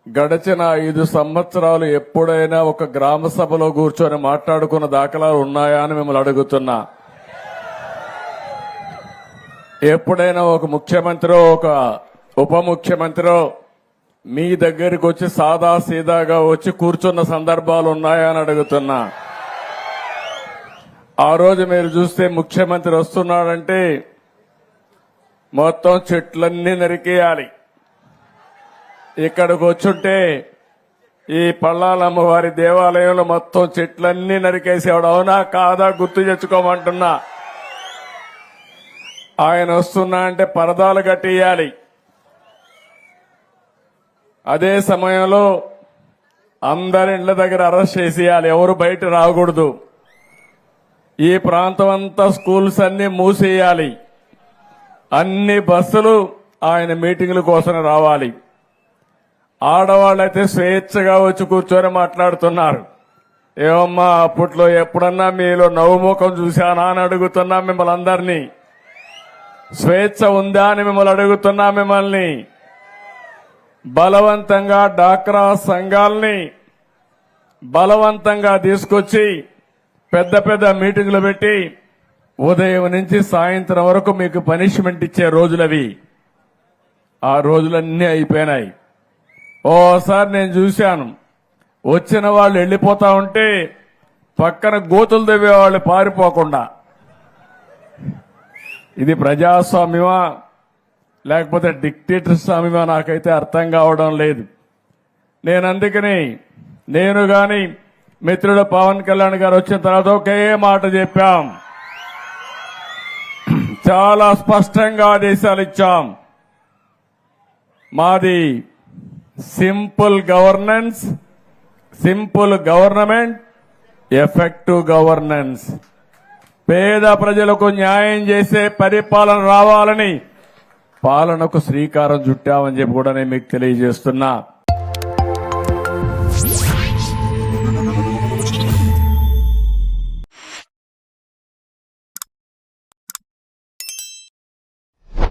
గడిచిన 5 సంవత్సరాలు ఎప్పుడైనా ఒక గ్రామ సభలో కూర్చొని మాట్లాడుకున్న దాఖలాలు ఉన్నాయా అని మిమ్మల్ని అడుగుతున్నా. ఎప్పుడైనా ఒక ముఖ్యమంత్రి ఒక ఉప ముఖ్యమంత్రి మీ దగ్గరికి వచ్చి సాదా సీదాగా వచ్చి కూర్చున్న సందర్భాలు ఉన్నాయా అని అడుగుతున్నా. ఆ రోజు మీరు చూస్తే ముఖ్యమంత్రి వస్తున్నాడంటే మొత్తం చెట్లన్నీ నరికేయాలి. ఇక్కడికి వచ్చుంటే ఈ పల్లాలమ్మవారి దేవాలయంలో మొత్తం చెట్లన్నీ నరికేసేవాడు. అవునా కాదా గుర్తు తెచ్చుకోమంటున్నా. ఆయన వస్తున్నా అంటే పరదాలు కట్టేయాలి. అదే సమయంలో అందరి ఇళ్ల దగ్గర అరెస్ట్ చేసేయాలి. ఎవరు బయట రాకూడదు. ఈ ప్రాంతం అంతా స్కూల్స్ అన్ని మూసేయాలి. అన్ని బస్సులు ఆయన మీటింగుల కోసం రావాలి. ఆడవాళ్ళైతే స్వేచ్ఛగా వచ్చి కూర్చొని మాట్లాడుతున్నారు. ఏమమ్మా అప్పట్లో ఎప్పుడన్నా మీలో నవ్వుముఖం చూశానా అని అడుగుతున్నా మిమ్మల్ని అందరినీ. స్వేచ్ఛ ఉందా అని మిమ్మల్ని అడుగుతున్నా. మిమ్మల్ని బలవంతంగా డాక్రా సంఘాలని బలవంతంగా తీసుకొచ్చి పెద్ద పెద్ద మీటింగులు పెట్టి ఉదయం నుంచి సాయంత్రం వరకు మీకు పనిష్మెంట్ ఇచ్చే రోజులవి. ఆ రోజులన్నీ అయిపోయినాయి. ఓసారి నేను చూశాను, వచ్చిన వాళ్ళు వెళ్లిపోతా ఉంటే పక్కన గోతులు తవ్వేవాళ్ళు పారిపోకుండా. ఇది ప్రజాస్వామ్యమా లేకపోతే డిక్టేటర్ స్వామ్యమా నాకైతే అర్థం కావడం లేదు. నేను అందుకని నేను గాని మిత్రుడు పవన్ కళ్యాణ్ గారు వచ్చిన తర్వాత ఒకే మాట చెప్పాం. చాలా స్పష్టంగా ఆదేశాలు ఇచ్చాం. మాది simple governance, simple government, effective governance. పేద ప్రజలకు న్యాయం చేసే పరిపాలన రావాలని పాలనకు శ్రీకారం చుట్టామని చెప్పి కూడా నేను మీకు తెలియజేస్తున్నా.